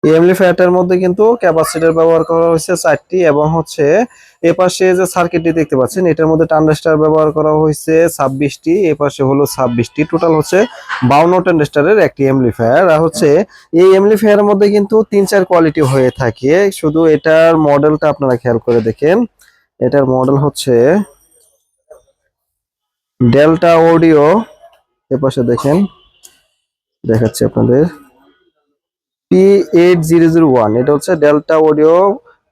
এই এমপ্লিফায়ারটার মধ্যে কিন্তু ক্যাপাসিটর ব্যবহার করা হয়েছে 4টি এবং হচ্ছে এপাশে যে সার্কিটটি দেখতে পাচ্ছেন এটার মধ্যে ট্রানজিস্টর ব্যবহার করা হয়েছে 26টি, এপাশে হলো 26টি, টোটাল হচ্ছে 52 ট্রানজিস্টরের একটি এমপ্লিফায়ার। আর হচ্ছে এই এমপ্লিফায়ারের মধ্যে কিন্তু 3-4 কোয়ালিটি হয়ে থাকে, শুধু এটার মডেলটা আপনারা খেয়াল করে দেখেন। এটার মডেল হচ্ছে ডেল্টা অডিও, এপাশে দেখেন দেখাচ্ছি আপনাদের P8001, এটা হচ্ছে ডেল্টা অডিও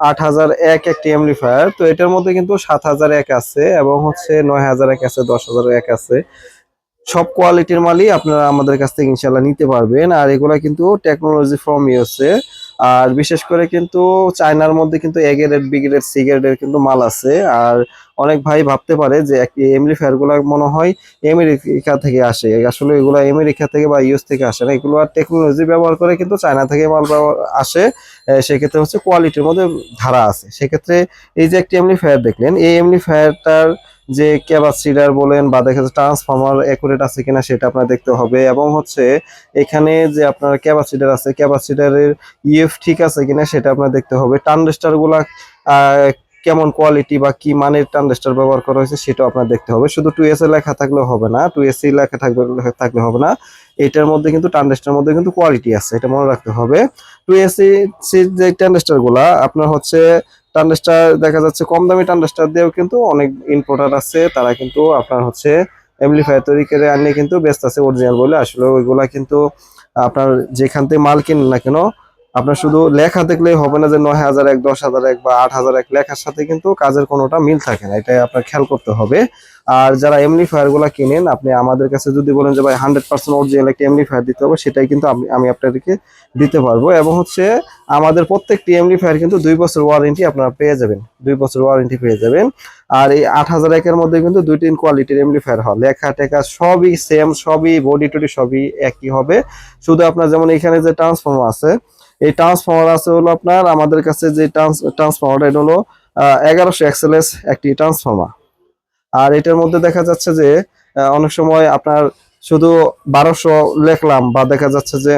8001 একটি এমপ্লিফায়ার। তো এটার মধ্যে কিন্তু 7001 আছে এবং হচ্ছে 9001 আছে, 10001 আছে। সব কোয়ালিটির মালই আপনারা আমাদের কাছ থেকে ইনশাল্লাহ নিতে পারবেন। আর এগুলা কিন্তু টেকনোলজি ফ্রম ইউএসএ। আর বিশেষ করে কিন্তু চায়নার মধ্যে কিন্তু A grade, B grade, C গ্রেডের কিন্তু মাল আছে। আর অনেক ভাই ভাবতে পারে যে এমপ্লিফায়ার গুলা মনে হয় আমেরিকা থেকে আসে, আসলে এগুলা আমেরিকা থেকে বা ইউএস থেকে আসে না, এগুলো টেকনোলজি ব্যবহার করে কিন্তু চায়না থেকে মাল আসে। সেক্ষেত্রে হচ্ছে কোয়ালিটির মধ্যে ধারা আছে। সেক্ষেত্রে এই যে একটি এমপ্লিফায়ার দেখলেন, এই এমপ্লিফায়ারটার যে ক্যাপাসিটর বলেন বা দেখা যাচ্ছে ট্রান্সফরমার একুরেট আছে কিনা সেটা আপনার দেখতে হবে, এবং হচ্ছে এখানে যে আপনার ক্যাপাসিটর আছে ক্যাপাসিটরের ইএফ ঠিক আছে কিনা সেটা আপনার দেখতে হবে। ট্রানজিস্টর গুলা কেমন কোয়ালিটি বা কি মানের ট্রানজিস্টর ব্যবহার করা হয়েছে সেটাও আপনার দেখতে হবে। শুধু 2S এ লেখা থাকলে হবে না, 2SC লেখা থাকলে হবে না। এটার মধ্যে কিন্তু ট্রানজিস্টরের মধ্যে কিন্তু কোয়ালিটি আছে, এটা মনে রাখতে হবে। 2SC যে ট্রানজিস্টর গুলা আপনার হচ্ছে ট্রানজিস্টর দেখা যাচ্ছে কম দামি ট্রানজিস্টর দিয়েও কিন্তু অনেক ইম্পোর্টার আছে, তারা কিন্তু আপনার হচ্ছে এমপ্লিফায়ার তৈরি করে আনিয়ে কিন্তু ব্যস্ত আছে অরিজিনাল বলে। আসলে ওইগুলা কিন্তু আপনার যেখান থেকে মাল কিনেন না কেন, আপনার শুধু লেখা দেখলেই হবে না যে 9001, 10001 বা 8001, লেখার সাথে কিন্তু কাজের কোনোটা মিল থাকে না, এটাই আপনার খেয়াল করতে হবে। আর যারা এমপ্লিফায়ার গুলা কিনেন, আপনি আমাদের কাছে যদি বলেন যে ভাই 100% অরিজিনাল একটা এমপ্লিফায়ার দিতে হবে, সেটাই কিন্তু আমি আপনাদেরকে দিতে পারবো। এবং হচ্ছে আমাদের প্রত্যেকটি এমপ্লিফায়ার কিন্তু 2 বছর ওয়ারেন্টি আপনারা পেয়ে যাবেন, 2 বছর ওয়ারেন্টি পেয়ে যাবেন। আর এই 8001 এর মধ্যে কিন্তু 2-3 কোয়ালিটির এমপ্লিফায়ার হয়, লেখা টেখা সবই সেম, সবই বডি টডি সবই একই হবে। শুধু আপনার যেমন এখানে যে ট্রান্সফর্মার আছে, এই ট্রান্সফর্মার আছে হলো আপনার আমাদের কাছে যে ট্রান্সফর্মার, এটা হলো 1100 এক্সএলএস একটি ট্রান্সফর্মার। আর এটার মধ্যে দেখা যাচ্ছে যে অনেক সময় আপনার শুধু 1200 লেখলাম বা দেখা যাচ্ছে যে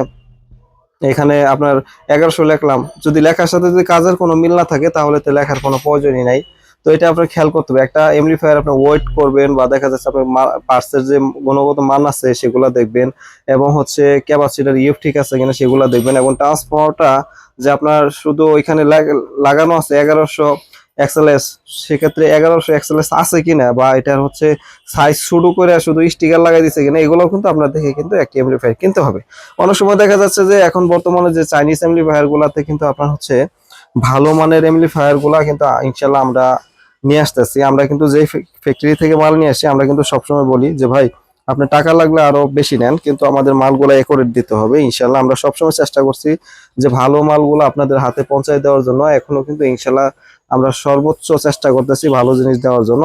এখানে আপনার 1100 লেখলাম, যদি লেখার সাথে যদি কাজের কোনো মিল না থাকে তাহলে তো লেখার কোনো প্রয়োজনই নাই। তো এটা আপনার খেয়াল করতে হবে। একটা এমপ্লিফায়ার আপনি ওয়েট করবেন বা দেখা যাচ্ছে আপনার পার্টসের যে গুণগত মান আছে সেগুলো দেখবেন, এবং হচ্ছে ক্যাপাসিটর ইএফ ঠিক আছে কিনা সেগুলো দেখবেন, এবং ট্রান্সফর্মারটা যে আপনার শুধু ওইখানে লাগানো আছে 1100 এক্সএলএস, সেক্ষেত্রে 1100 এক্সএলএস আছে কিনা বা এটার হচ্ছে সাইজ শুরু করে শুধু স্টিকার লাগাই দিচ্ছে কিনা, এগুলো কিন্তু আপনার দেখে কিন্তু একটি এমপ্লিফায়ার কিনতে হবে। অনেক সময় দেখা যাচ্ছে যে এখন বর্তমানে যে চাইনিজ এমপ্লিফায়ার গুলাতে কিন্তু আপনার হচ্ছে ভালো মানের এমপ্লিফায়ার গুলা কিন্তু ইনশাল্লাহ আমরা নিয়ে আসতেছি। আমরা কিন্তু যে ফ্যাক্টরি থেকে মাল নিয়ে আসি, আমরা কিন্তু সবসময় বলি যে ভাই আপনার টাকা লাগলে আরো বেশি নেন, কিন্তু আমাদের মালগুলো একুরেট দিতে হবে। ইনশাল্লাহ আমরা সবসময় চেষ্টা করছি যে ভালো মালগুলো আপনাদের হাতে পৌঁছায় দেওয়ার জন্য, এখনো কিন্তু ইনশাল্লাহ আমরা সর্বোচ্চ চেষ্টা করতেছি ভালো জিনিস দেওয়ার জন্য।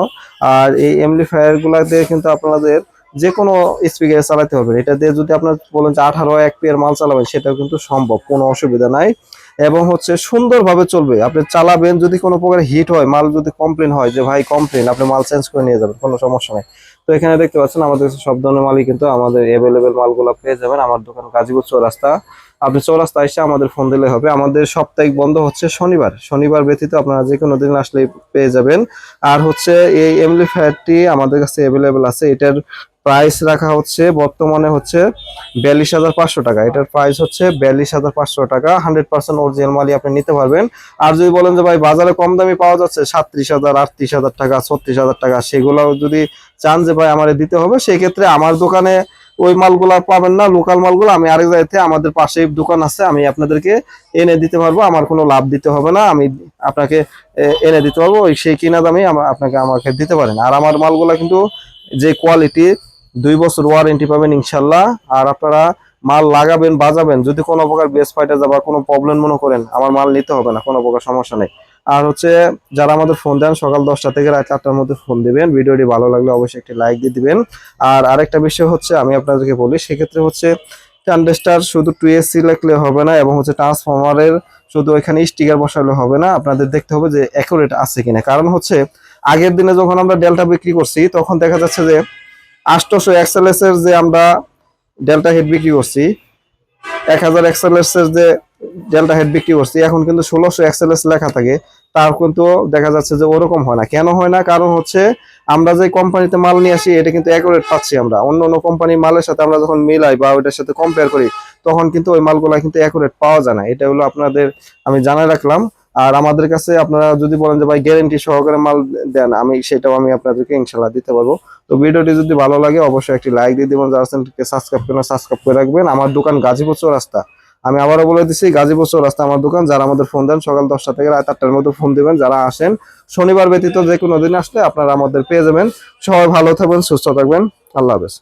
আর এই এমপ্লিফায়ার গুলাতে কিন্তু আপনাদের যে কোনো স্পিকার চালাতে হবে, এটা দিয়ে যদি আপনার বলেন যে 18 এর মাল চালাবেন সেটাও কিন্তু সম্ভব, কোনো অসুবিধা নাই। এবং হচ্ছে সুন্দরভাবে চলবে, আপনি চালাবেন, যদি কোনো প্রকার হিট হয়, মাল যদি কমপ্লেন হয় যে ভাই কমপ্লেন, আপনি মাল চেঞ্জ করে নিয়ে যাবেন, কোনো সমস্যা নেই। তো এখানে দেখতে পাচ্ছেন আমাদের কাছে সব ধরনের মালই কিন্তু আমাদের অ্যাভেলেবেল মালগুলো পেয়ে যাবেন। আমার দোকান গাজীপুর চৌরাস্তা, আপনি চৌরাস্তা এসে আমাদের ফোন দিলে হবে। আমাদের সাপ্তাহিক বন্ধ হচ্ছে শনিবার, শনিবার ব্যতীত আপনারা যে কোনো দিন আসলে পেয়ে যাবেন। আর হচ্ছে এই এমপ্লিফায়ারটি আমাদের কাছে অ্যাভেলেবেল আছে, এটার প্রাইস রাখা হচ্ছে বর্তমানে হচ্ছে 42,500 টাকা। এটার প্রাইস হচ্ছে 42,500 টাকা, 100% অরিজিনাল মালই আপনি নিতে পারবেন। আর যদি বলেন যে ভাই বাজারে কম দামি পাওয়া যাচ্ছে 37,000, 38,000 টাকা, 36,000 টাকা, সেগুলো যদি চান যে ভাই আমার দিতে হবে, সেই ক্ষেত্রে আমার দোকানে ওই মালগুলা পাবেন না, লোকাল মালগুলো আমি আরেক জায়গাতে আমাদের পাশেই দোকান আছে, আমি আপনাদেরকে এনে দিতে পারবো। আমার কোনো লাভ দিতে হবে না, আমি আপনাকে এনে দিতে পারবো, ওই সেই কিনা দামে আপনাকে আমাকে দিতে পারেন। আর আমার মালগুলা কিন্তু যে কোয়ালিটি, 2 বছর ওয়ারেন্টি পাবেন ইনশাল্লাহ। আর আপনারা মাল লাগাবেন বাজাবেন, যদি কোনো প্রকার বেস ফাইটে যাবার কোনো প্রবলেম মনে করেন, আমার মাল নিতে হবে না, কোনো প্রকার সমস্যা নেই। আর হচ্ছে যারা আমাদের ফোন দেন সকাল 10টা থেকে রাত 8টার মধ্যে ফোন দিবেন, ভিডিওটি ভালো লাগলে অবশ্যই একটি লাইক দিয়ে দিবেন। আর আরেকটা বিষয় হচ্ছে আমি আপনাদেরকে বলি, সেক্ষেত্রে হচ্ছে ট্রানজিস্টর শুধু 2SC লিখলে হবে না, এবং হচ্ছে ট্রান্সফরমারের শুধু এখানে স্টিকার বসালে হবে না, আপনাদের দেখতে হবে যে অ্যাকুরেট আছে কিনা। কারণ হচ্ছে আগের দিনে যখন আমরা ডেল্টা বিক্রি করছি তখন দেখা যাচ্ছে যে 800 এক্সএলএস এর যে আমরা ডেল্টা হেড বিক্রি করছি, 1000 এক্সএলএস এর যে ডেল্টা হেড বিক্রি করছি, এখন কিন্তু 1600 এক্সএলএস লেখা থাকে, তার কিন্তু দেখা যাচ্ছে যে ওরকম হয় না। কেন হয় না? কারণ হচ্ছে আমরা যে কোম্পানিতে মাল নিয়ে আসি এটা কিন্তু অ্যাকুরেট পাচ্ছি আমরা। অন্য অন্য কোম্পানির মালের সাথে আমরা যখন মিলাই বা ওইটার সাথে কম্পেয়ার করি তখন কিন্তু ওই মালগুলা কিন্তু অ্যাকুরেট পাওয়া যায় না। এটা হলো আপনাদের আমি জানাই রাখলাম। আর আমাদের কাছে আপনারা যদি বলেন যে ভাই গ্যারান্টি সহকারে মাল দেন, সেটাও আমি আপনাদেরকে ইনশাল্লাহ দিতে পারবো। তো ভিডিওটি যদি ভালো লাগে অবশ্যই একটি লাইক দিয়ে দিবেন, যারা চ্যানেলটিকে সাবস্ক্রাইব করেন সাবস্ক্রাইব করে রাখবেন। আমার দোকান গাজীপুর চৌরাস্তা, আমি আবারও বলে দিচ্ছি গাজীপুর চৌরাস্তা আমার দোকান। যারা আমাদের ফোন দেন সকাল 10টা থেকে রাত 8টার মধ্যে ফোন দিবেন। যারা আসেন শনিবার ব্যতীত যে কোনো দিন আসলে আপনারা আমাদের পেয়ে যাবেন। সবাই ভালো থাকবেন, সুস্থ থাকবেন, আল্লাহ হাফেজ।